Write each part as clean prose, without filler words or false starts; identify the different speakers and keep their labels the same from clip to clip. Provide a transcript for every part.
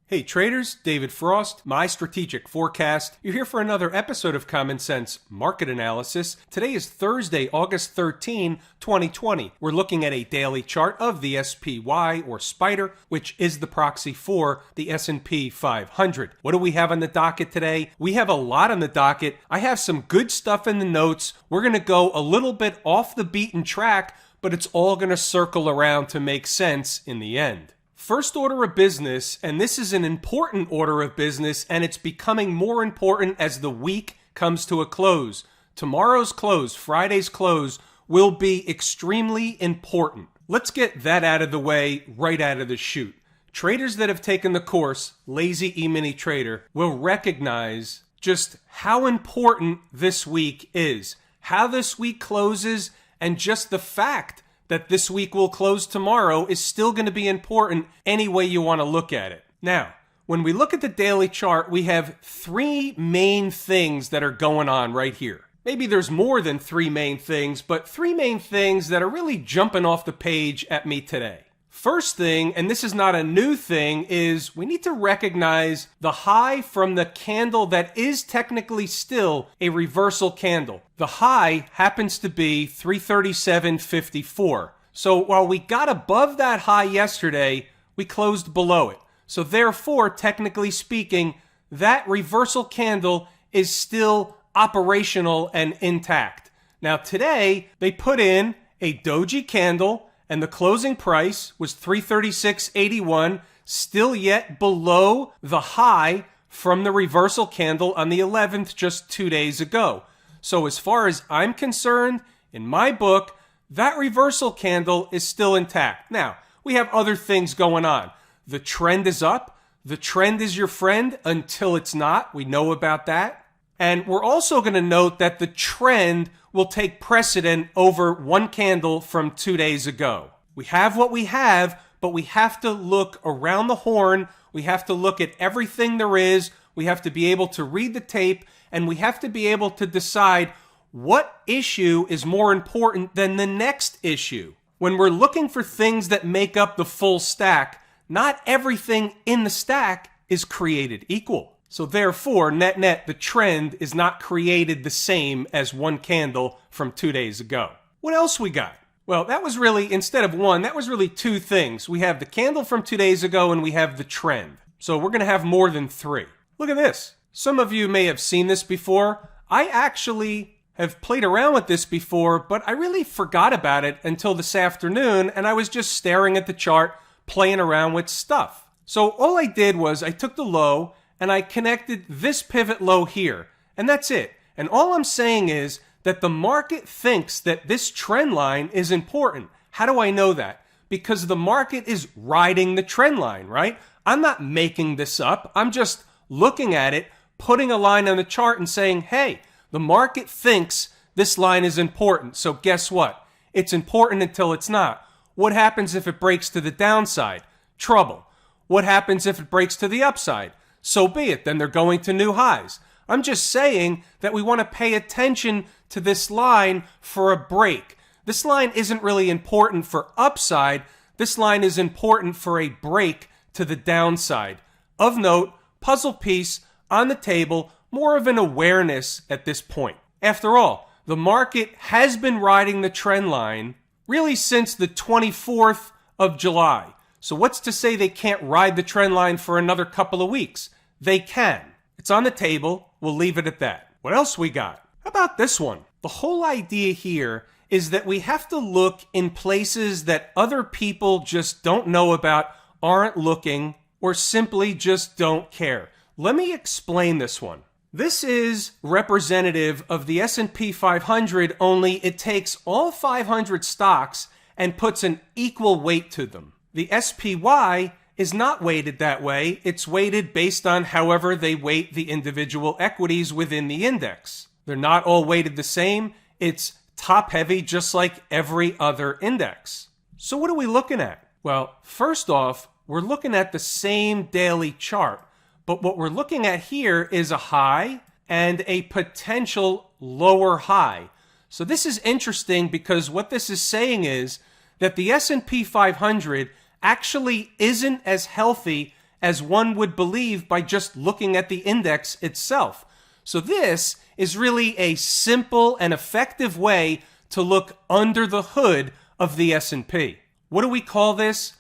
Speaker 1: Hey traders, David Frost, my strategic forecast. You're here for another episode of Common Sense Market Analysis. Today is Thursday, August 13, 2020. We're looking at a daily chart of the SPY or Spider, which is the proxy for the S&P 500. What do we have on the docket today? We have a lot on the docket. I have some good stuff in the notes. We're going to go a little bit off the beaten track, but it's all going to circle around to make sense in the end. First order of business, and this is an important order of business, and it's becoming more important as the week comes to a close. Tomorrow's close, Friday's close, will be extremely important. Let's get that out of the way right out of the chute. Traders that have taken the course, Lazy E-mini Trader, will recognize just how important this week is, how this week closes, and just the fact that this week will close tomorrow is still going to be important any way you want to look at it. Now, when we look at the daily chart, we have three main things that are going on right here. Maybe there's more than three main things, but three main things that are really jumping off the page at me today. First thing, and this is not a new thing, is we need to recognize the high from the candle that is technically still a reversal candle. The high happens to be 337.54. So while we got above that high yesterday, we closed below it. So therefore, technically speaking, that reversal candle is still operational and intact. Now today, they put in a doji candle, and the closing price was 336.81, still yet below the high from the reversal candle on the 11th just 2 days ago. So as far as I'm concerned, in my book, that reversal candle is still intact. Now, we have other things going on. The trend is up. The trend is your friend until it's not. We know about that. And we're also going to note that the trend will take precedent over one candle from 2 days ago. We have what we have, but we have to look around the horn. We have to look at everything there is. We have to be able to read the tape, and we have to be able to decide what issue is more important than the next issue. When we're looking for things that make up the full stack, not everything in the stack is created equal. So therefore, net-net, the trend is not created the same as one candle from 2 days ago. What else we got? Well, that was really, instead of one, that was really two things. We have the candle from 2 days ago and we have the trend. So we're going to have more than three. Look at this. Some of you may have seen this before. I actually have played around with this before, but I really forgot about it until this afternoon, and I was just staring at the chart, playing around with stuff. So all I did was I took the low and I connected this pivot low here, and that's it. And all I'm saying is that the market thinks that this trend line is important. How do I know that? Because the market is riding the trend line, right? I'm not making this up. I'm just looking at it, putting a line on the chart and saying, hey, the market thinks this line is important. So guess what? It's important until it's not. What happens if it breaks to the downside? Trouble. What happens if it breaks to the upside? So be it, then they're going to new highs. I'm just saying that we want to pay attention to this line for a break. This line isn't really important for upside. This line is important for a break to the downside. Of note, puzzle piece on the table, more of an awareness at this point. After all, the market has been riding the trend line really since the 24th of July. So what's to say they can't ride the trend line for another couple of weeks? They can. It's on the table. We'll leave it at that. What else we got? How about this one? The whole idea here is that we have to look in places that other people just don't know about, aren't looking, or simply just don't care. Let me explain this one. This is representative of the S&P 500, only it takes all 500 stocks and puts an equal weight to them. The SPY is not weighted that way. It's weighted based on however they weight the individual equities within the index. They're not all weighted the same. It's top heavy just like every other index. So what are we looking at? Well, first off, we're looking at the same daily chart, but what we're looking at here is a high and a potential lower high. So this is interesting because what this is saying is that the S&P 500 actually isn't as healthy as one would believe by just looking at the index itself. So this is really a simple and effective way to look under the hood of the S&P. What do we call this?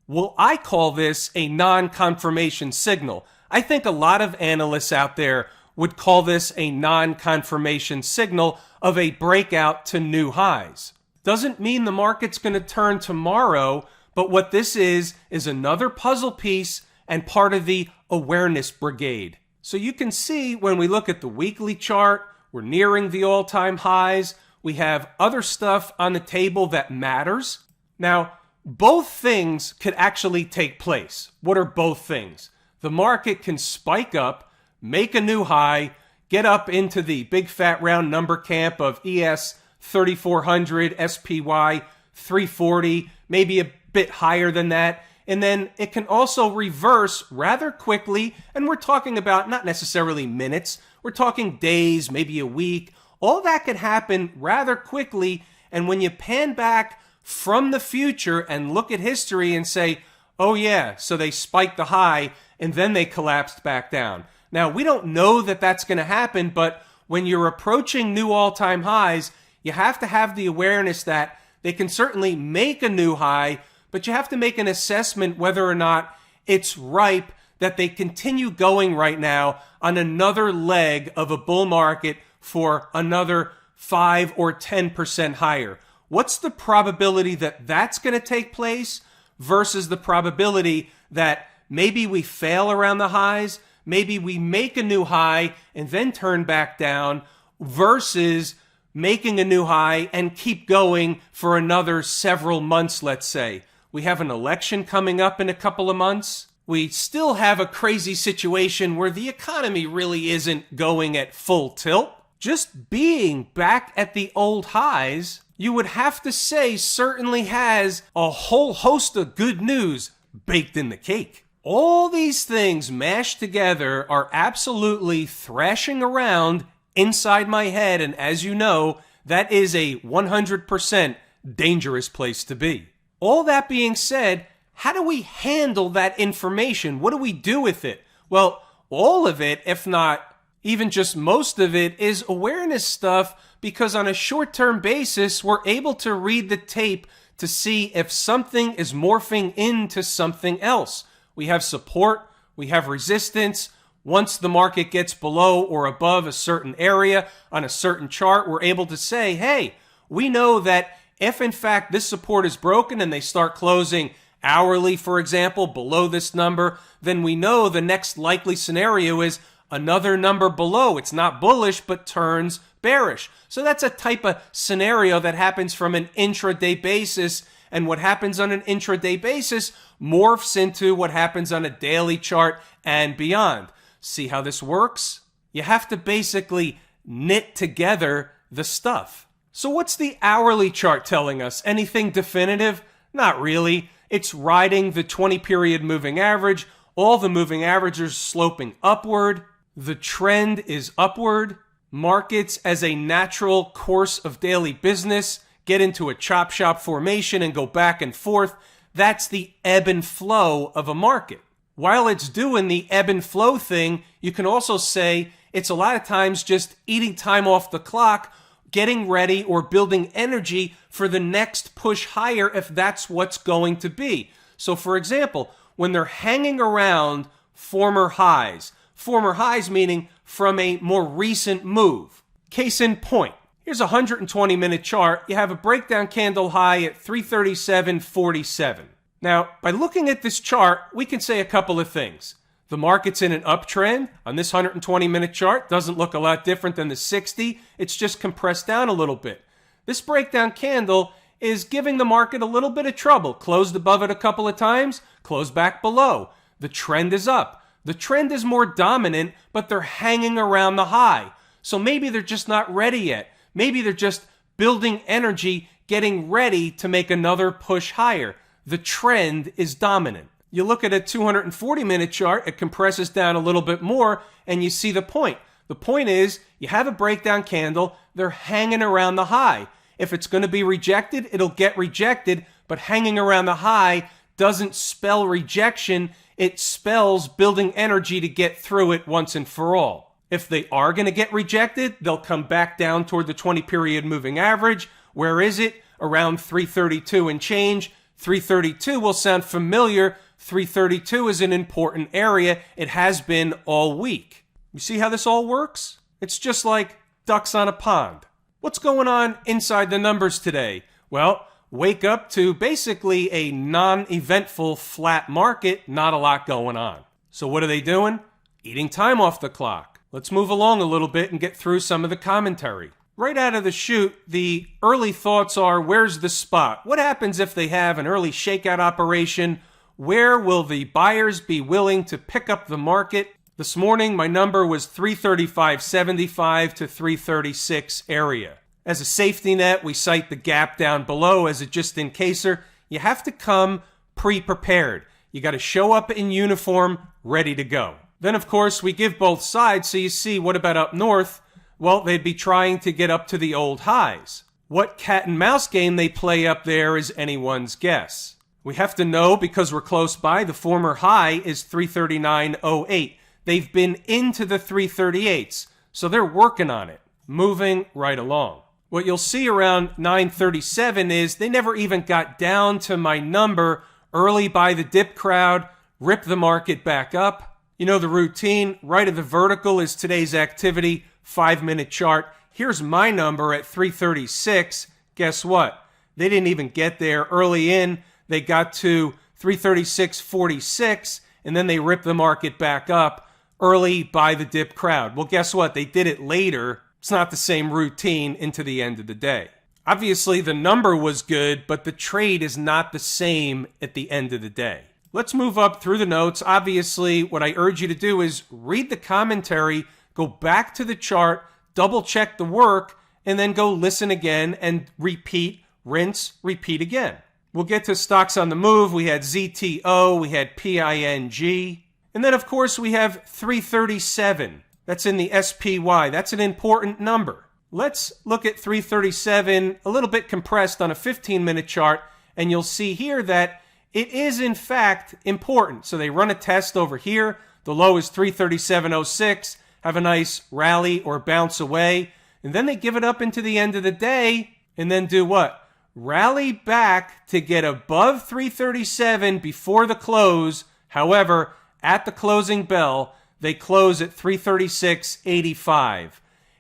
Speaker 1: Well, I call this a non-confirmation signal. I think a lot of analysts out there would call this a non-confirmation signal of a breakout to new highs. Doesn't mean the market's going to turn tomorrow, but what this is another puzzle piece and part of the awareness brigade. So you can see when we look at the weekly chart, we're nearing the all-time highs. We have other stuff on the table that matters. Now, both things could actually take place. What are both things? The market can spike up, make a new high, get up into the big fat round number camp of ES 3400, SPY 340, maybe a bit higher than that. And then it can also reverse rather quickly. And we're talking about not necessarily minutes. We're talking days, maybe a week. All that can happen rather quickly. And when you pan back from the future and look at history and say, oh yeah, so they spiked the high and then they collapsed back down. Now, we don't know that that's going to happen, but when you're approaching new all-time highs, you have to have the awareness that they can certainly make a new high, but you have to make an assessment whether or not it's ripe that they continue going right now on another leg of a bull market for another 5 or 10% higher. What's the probability that that's going to take place versus the probability that maybe we fail around the highs, maybe we make a new high and then turn back down versus making a new high and keep going for another several months, let's say. We have an election coming up in a couple of months. We still have a crazy situation where the economy really isn't going at full tilt. Just being back at the old highs, you would have to say certainly has a whole host of good news baked in the cake. All these things mashed together are absolutely thrashing around inside my head, and as you know, that is a 100% dangerous place to be. All that being said, how do we handle that information? What do we do with it? Well, all of it, if not even just most of it, is awareness stuff, because on a short-term basis, we're able to read the tape to see if something is morphing into something else. We have support, we have resistance. Once the market gets below or above a certain area on a certain chart, we're able to say, hey, we know that if in fact this support is broken and they start closing hourly, for example, below this number, then we know the next likely scenario is another number below. It's not bullish, but turns bearish. So that's a type of scenario that happens from an intraday basis. And what happens on an intraday basis morphs into what happens on a daily chart and beyond. See how this works? You have to basically knit together the stuff. So what's the hourly chart telling us? Anything definitive? Not really. It's riding the 20-period moving average. All the moving averages sloping upward. The trend is upward. Markets, as a natural course of daily business, get into a chop shop formation and go back and forth. That's the ebb and flow of a market. While it's doing the ebb and flow thing, you can also say it's a lot of times just eating time off the clock, getting ready or building energy for the next push higher if that's what's going to be. So for example, when they're hanging around former highs meaning from a more recent move. Case in point, here's a 120-minute chart. You have a breakdown candle high at 337.47. Now, by looking at this chart, we can say a couple of things. The market's in an uptrend on this 120-minute chart. Doesn't look a lot different than the 60. It's just compressed down a little bit. This breakdown candle is giving the market a little bit of trouble. Closed above it a couple of times, closed back below. The trend is up. The trend is more dominant, but they're hanging around the high. So maybe they're just not ready yet. Maybe they're just building energy, getting ready to make another push higher. The trend is dominant. You look at a 240-minute chart, it compresses down a little bit more, and you see the point. The point is, you have a breakdown candle, they're hanging around the high. If it's going to be rejected, it'll get rejected, but hanging around the high doesn't spell rejection. It spells building energy to get through it once and for all. If they are going to get rejected, they'll come back down toward the 20-period moving average. Where is it? Around 332 and change. 332 will sound familiar. 332 is an important area. It has been all week. You see how this all works? It's just like ducks on a pond. What's going on inside the numbers today? Well, wake up to basically a non-eventful flat market, not a lot going on. So what are they doing? Eating time off the clock. Let's move along a little bit and get through some of the commentary. Right out of the chute, the early thoughts are, where's the spot? What happens if they have an early shakeout operation? Where will the buyers be willing to pick up the market? This morning, my number was 335.75 to 336 area. As a safety net, we cite the gap down below as a just-in-caser. You have to come pre-prepared. You got to show up in uniform, ready to go. Then, of course, we give both sides, so you see, what about up north? Well, they'd be trying to get up to the old highs. What cat and mouse game they play up there is anyone's guess. We have to know, because we're close by, the former high is 339.08. They've been into the 338s, so they're working on it, moving right along. What you'll see around 937 is they never even got down to my number. Early buy the dip crowd, rip the market back up. You know the routine, right of the vertical is today's activity, 5-minute chart. Here's my number at 336. Guess what? They didn't even get there early in. They got to 336.46, and then they ripped the market back up. Early buy the dip crowd. Well, guess what? They did it later. It's not the same routine into the end of the day. Obviously, the number was good, but the trade is not the same at the end of the day. Let's move up through the notes. Obviously, what I urge you to do is read the commentary, go back to the chart, double check the work, and then go listen again and repeat, rinse, repeat again. We'll get to stocks on the move. We had ZTO, we had PING, and then, of course, we have 337. That's in the SPY. That's an important number. Let's look at 337 a little bit compressed on a 15-minute chart, and you'll see here that it is, in fact, important. So they run a test over here. The low is 337.06, have a nice rally or bounce away, and then they give it up into the end of the day, and then do what? Rally back to get above 337 before the close. However, at the closing bell, they close at 336.85.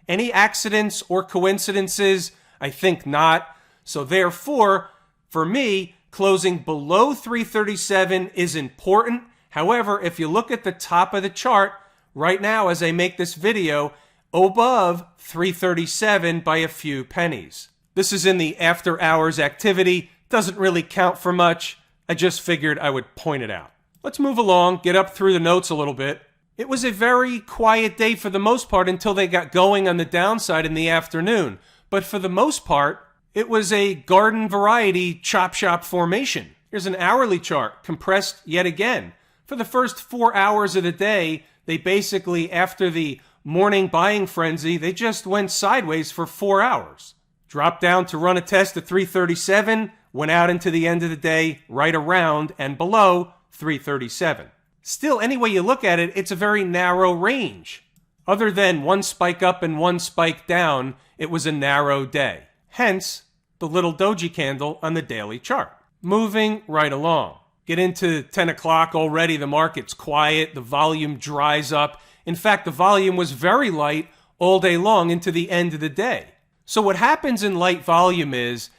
Speaker 1: Any accidents or coincidences? I think not. So therefore, for me, closing below 337 is important. However, if you look at the top of the chart right now as I make this video, above 337 by a few pennies. This is in the after hours activity. Doesn't really count for much. I just figured I would point it out. Let's move along, get up through the notes a little bit. It was a very quiet day for the most part until they got going on the downside in the afternoon. But for the most part, it was a garden variety chop shop formation. Here's an hourly chart, compressed yet again. For the first 4 hours of the day, they basically, after the morning buying frenzy, they just went sideways for 4 hours. Dropped down to run a test at 337, went out into the end of the day right around and below 337. Still, any way you look at it, it's a very narrow range. Other than one spike up and one spike down, it was a narrow day. Hence, the little doji candle on the daily chart. Moving right along. Get into 10 o'clock already, the market's quiet, the volume dries up. In fact, the volume was very light all day long into the end of the day. So what happens in light volume is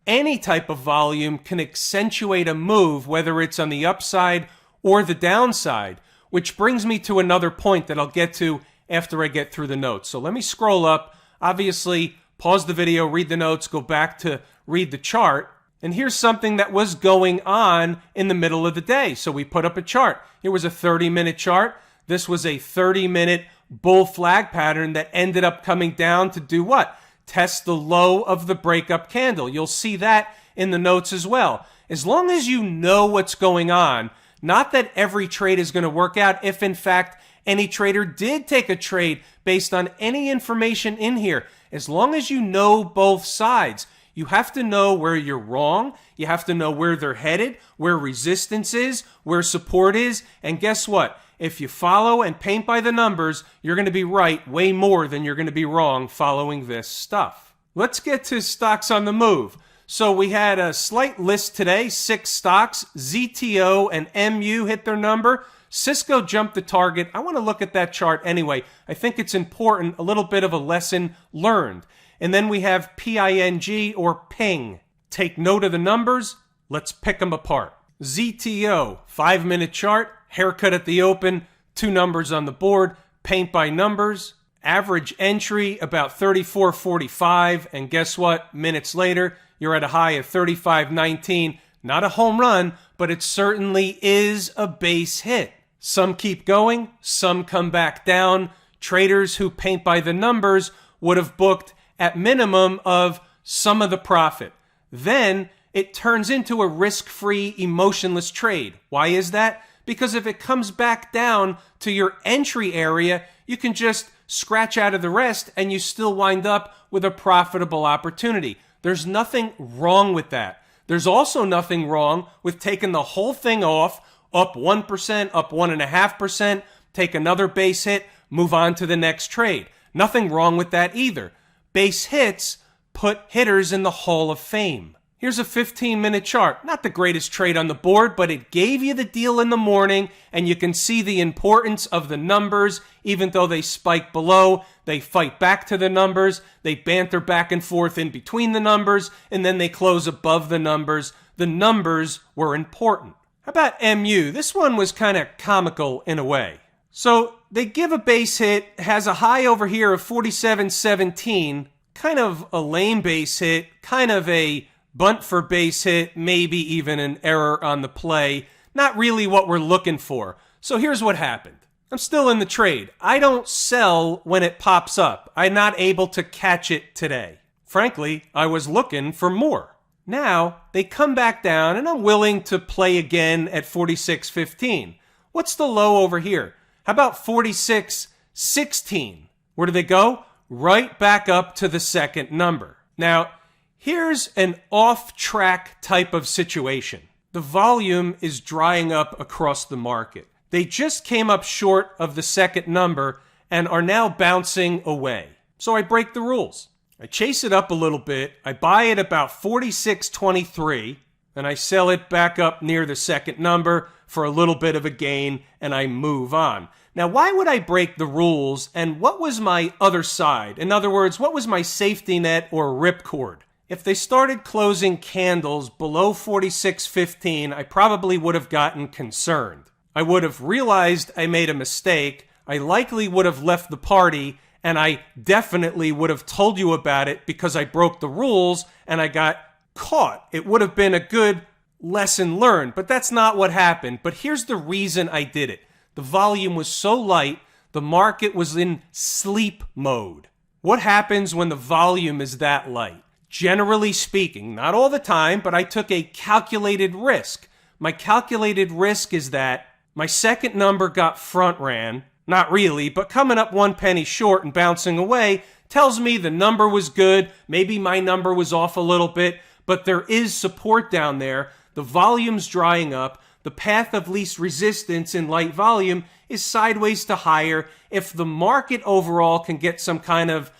Speaker 1: any type of volume can accentuate a move, whether it's on the upside or the downside, which brings me to another point that I'll get to after I get through the notes. So let me scroll up. Obviously, pause the video, read the notes, go back to read the chart. And here's something that was going on in the middle of the day. So we put up a chart. Here was a 30-minute chart. This was a 30-minute bull flag pattern that ended up coming down to do what? Test the low of the breakup candle. You'll see that in the notes as well. As long as you know what's going on, not that every trade is going to work out. If in fact any trader did take a trade based on any information in here, as long as you know both sides, You have to know where you're wrong. You have to know where they're headed, where resistance is, where support is. And guess what? If you follow and paint by the numbers, you're going to be right way more than you're going to be wrong following this stuff. Let's get to stocks on the move. So we had a slight list today, 6 stocks. ZTO and MU hit their number. Cisco jumped the target. I want to look at that chart anyway. I think it's important, a little bit of a lesson learned. And then we have PING or PING. Take note of the numbers. Let's pick them apart. ZTO, 5-minute chart, haircut at the open, 2 numbers on the board, paint by numbers. Average entry about 34.45, and guess what? Minutes later, you're at a high of 35.19. Not a home run, but it certainly is a base hit. Some keep going, some come back down. Traders who paint by the numbers would have booked at minimum of some of the profit. Then it turns into a risk-free, emotionless trade. Why is that? Because if it comes back down to your entry area, you can just scratch out of the rest and you still wind up with a profitable opportunity. There's nothing wrong with that. There's also nothing wrong with taking the whole thing off, up 1%, up 1.5%, take another base hit, move on to the next trade. Nothing wrong with that either. Base hits put hitters in the Hall of Fame. Here's a 15-minute chart. Not the greatest trade on the board, but it gave you the deal in the morning, and you can see the importance of the numbers. Even though they spike below, they fight back to the numbers. They banter back and forth in between the numbers, and then they close above the numbers. The numbers were important. How about MU? This one was kind of comical in a way. So they give a base hit, has a high over here of 47.17, kind of a lame base hit, kind of a bunt for base hit, maybe even an error on the play. Not really what we're looking for. So here's what happened. I'm still in the trade. I don't sell when it pops up. I'm not able to catch it today. Frankly, I was looking for more. Now, they come back down, and I'm willing to play again at 46.15. What's the low over here? How about 46.16? Where do they go? Right back up to the second number. Now, here's an off-track type of situation. The volume is drying up across the market. They just came up short of the second number and are now bouncing away. So I break the rules. I chase it up a little bit. I buy it about 46.23, and I sell it back up near the second number for a little bit of a gain, and I move on. Now, why would I break the rules, and what was my other side? In other words, what was my safety net or ripcord? If they started closing candles below 46.15, I probably would have gotten concerned. I would have realized I made a mistake. I likely would have left the party, and I definitely would have told you about it because I broke the rules and I got caught. It would have been a good lesson learned, but that's not what happened. But here's the reason I did it. The volume was so light, the market was in sleep mode. What happens when the volume is that light? Generally speaking, not all the time, but I took a calculated risk. My calculated risk is that my second number got front ran. Not really, but coming up 1 penny short and bouncing away tells me the number was good. Maybe my number was off a little bit, but there is support down there. The volume's drying up. The path of least resistance in light volume is sideways to higher. If the market overall can get some kind of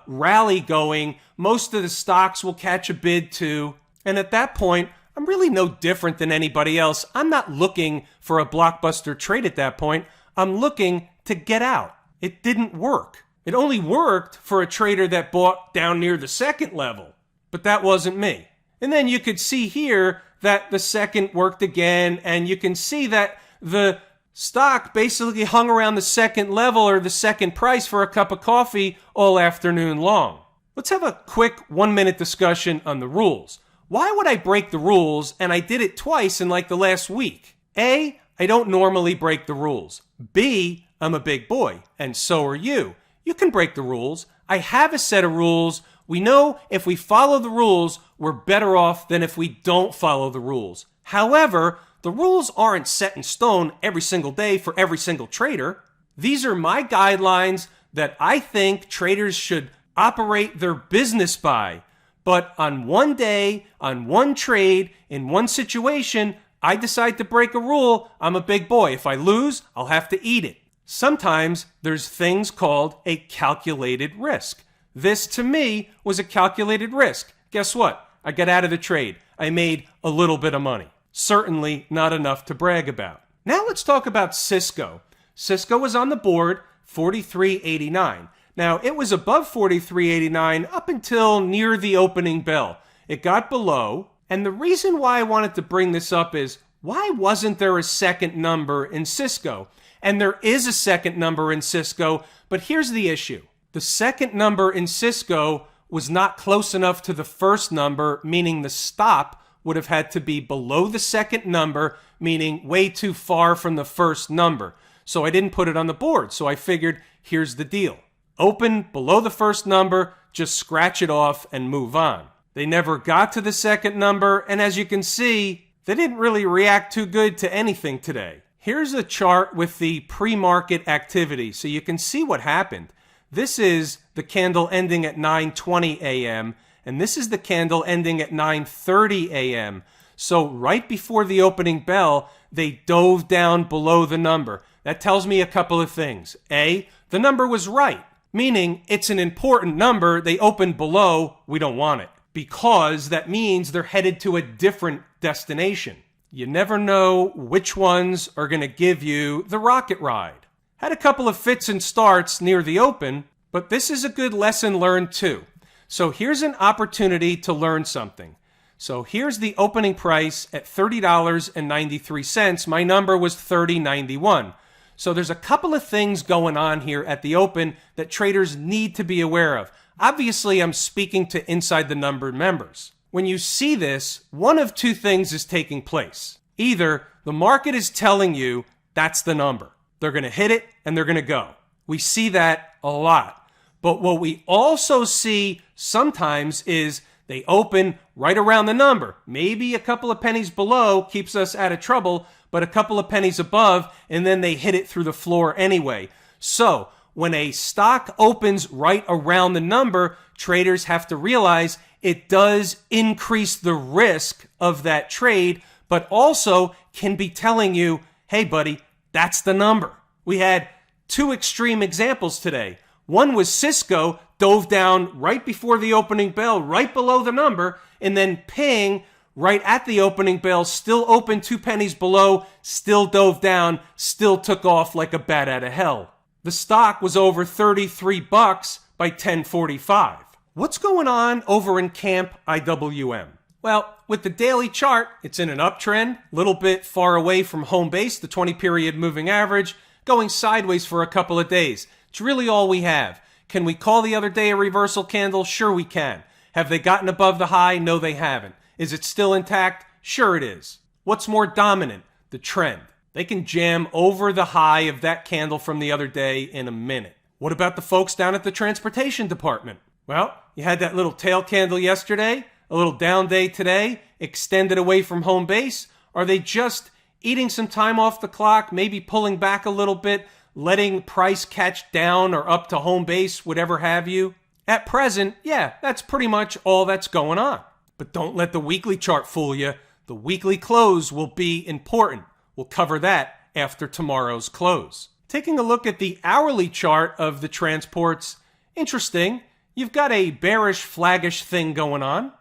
Speaker 1: rally going, most of the stocks will catch a bid too. And at that point, I'm really no different than anybody else. I'm not looking for a blockbuster trade at that point. I'm looking to get out. It didn't work. It only worked for a trader that bought down near the second level. But that wasn't me. And then you could see here that the second worked again, and you can see that the stock basically hung around the second level or the second price for a cup of coffee all afternoon long. Let's have a quick 1-minute discussion on the rules. Why would I break the rules? And I did it twice in like the last week. A, I don't normally break the rules. B, I'm a big boy, and so are you. You can break the rules. I have a set of rules. We know if we follow the rules, we're better off than if we don't follow the rules. However, the rules aren't set in stone every single day for every single trader. These are my guidelines that I think traders should operate their business by. But on one day, on one trade, in one situation, I decide to break a rule. I'm a big boy. If I lose, I'll have to eat it. Sometimes there's things called a calculated risk. This, to me, was a calculated risk. Guess what? I got out of the trade. I made a little bit of money. Certainly not enough to brag about. Now let's talk about Cisco. Cisco was on the board, 43.89. Now, it was above 43.89 up until near the opening bell. It got below, and the reason why I wanted to bring this up is, why wasn't there a second number in Cisco? And there is a second number in Cisco, but here's the issue. The second number in Cisco was not close enough to the first number, meaning the stop would have had to be below the second number, meaning way too far from the first number. So I didn't put it on the board. So I figured, here's the deal. Open below the first number, just scratch it off and move on. They never got to the second number, and as you can see, they didn't really react too good to anything today. Here's a chart with the pre-market activity, so you can see what happened. This is the candle ending at 9:20 a.m., and this is the candle ending at 9:30 a.m. So right before the opening bell, they dove down below the number. That tells me a couple of things. A, the number was right, meaning it's an important number. They opened below, we don't want it, because that means they're headed to a different destination. You never know which ones are going to give you the rocket ride. Had a couple of fits and starts near the open, but this is a good lesson learned too. So here's an opportunity to learn something. So here's the opening price at $30.93. My number was $30.91. So there's a couple of things going on here at the open that traders need to be aware of. Obviously, I'm speaking to inside the number members. When you see this, one of two things is taking place. Either the market is telling you that's the number. They're going to hit it and they're going to go. We see that a lot. But what we also see sometimes is they open right around the number. Maybe a couple of pennies below keeps us out of trouble, but a couple of pennies above, and then they hit it through the floor anyway. So when a stock opens right around the number, traders have to realize it does increase the risk of that trade, but also can be telling you, hey, buddy, that's the number. We had two extreme examples today. One was Cisco dove down right before the opening bell, right below the number, and then ping right at the opening bell, still open 2 pennies below, still dove down, still took off like a bat out of hell. The stock was over $33 by 10:45. What's going on over in Camp IWM? Well, with the daily chart, it's in an uptrend, a little bit far away from home base, the 20-period moving average, going sideways for a couple of days. It's really all we have. Can we call the other day a reversal candle? Sure we can. Have they gotten above the high? No, they haven't. Is it still intact? Sure it is. What's more dominant? The trend. They can jam over the high of that candle from the other day in a minute. What about the folks down at the transportation department? Well, you had that little tail candle yesterday, a little down day today, extended away from home base. Are they just eating some time off the clock, maybe pulling back a little bit, letting price catch down or up to home base, whatever have you? At present, yeah, that's pretty much all that's going on. But don't let the weekly chart fool you. The weekly close will be important. We'll cover that after tomorrow's close. Taking a look at the hourly chart of the transports, interesting. You've got a bearish, flaggish thing going on.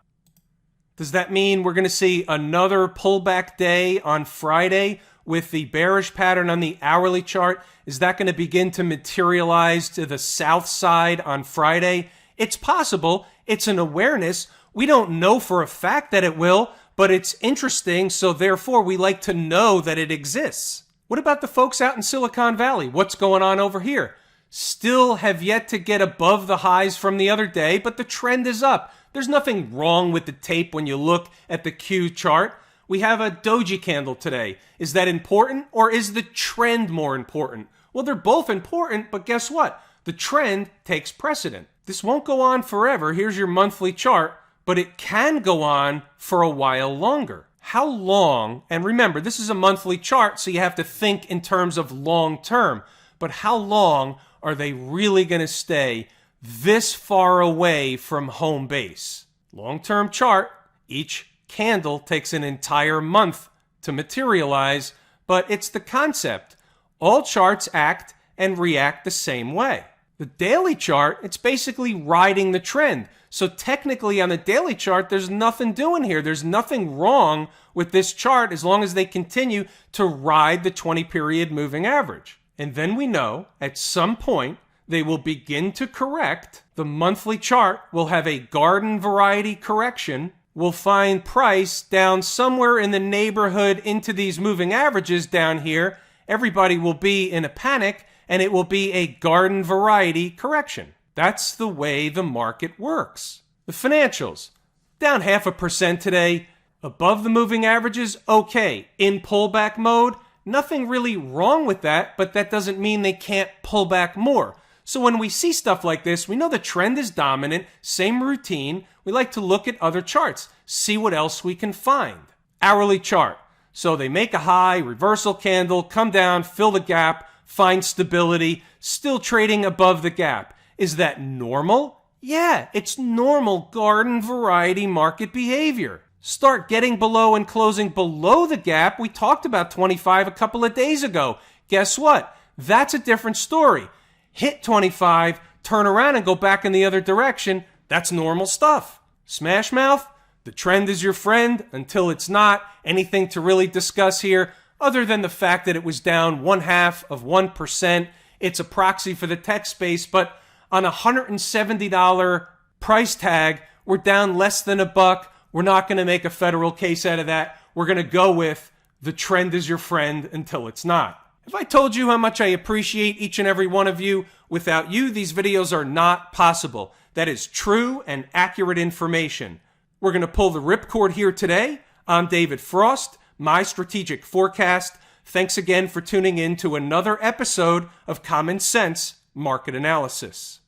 Speaker 1: Does that mean we're going to see another pullback day on Friday with the bearish pattern on the hourly chart? Is that going to begin to materialize to the south side on Friday? It's possible. It's an awareness. We don't know for a fact that it will, but it's interesting, so therefore we like to know that it exists. What about the folks out in Silicon Valley? What's going on over here? Still have yet to get above the highs from the other day, but the trend is up. There's nothing wrong with the tape when you look at the Q chart. We have a doji candle today. Is that important, or is the trend more important? Well, they're both important, but guess what? The trend takes precedent. This won't go on forever. Here's your monthly chart, but it can go on for a while longer. How long, and remember, this is a monthly chart, so you have to think in terms of long term, but how long are they really going to stay this far away from home base? Long-term chart, each candle takes an entire month to materialize, but it's the concept. All charts act and react the same way. The daily chart, it's basically riding the trend. So technically on the daily chart, there's nothing doing here. There's nothing wrong with this chart as long as they continue to ride the 20-period moving average. And then we know at some point they will begin to correct. The monthly chart will have a garden variety correction. We'll find price down somewhere in the neighborhood into these moving averages down here. Everybody will be in a panic, and it will be a garden variety correction. That's the way the market works. The financials, down 0.5% today. Above the moving averages, okay. In pullback mode, nothing really wrong with that, but that doesn't mean they can't pull back more. So when we see stuff like this, we know the trend is dominant, same routine. We like to look at other charts, see what else we can find. Hourly chart. So they make a high, reversal candle, come down, fill the gap, find stability, still trading above the gap. Is that normal? Yeah, it's normal garden variety market behavior. Start getting below and closing below the gap. We talked about 25 a couple of days ago. Guess what? That's a different story. Hit 25, turn around and go back in the other direction. That's normal stuff. Smash mouth, the trend is your friend until it's not. Anything to really discuss here other than the fact that it was down 0.5%. It's a proxy for the tech space, but on a $170 price tag, we're down less than $1. We're not going to make a federal case out of that. We're going to go with the trend is your friend until it's not. Have I told you how much I appreciate each and every one of you? Without you, these videos are not possible. That is true and accurate information. We're going to pull the ripcord here today. I'm David Frost, my strategic forecast. Thanks again for tuning in to another episode of Common Sense Market Analysis.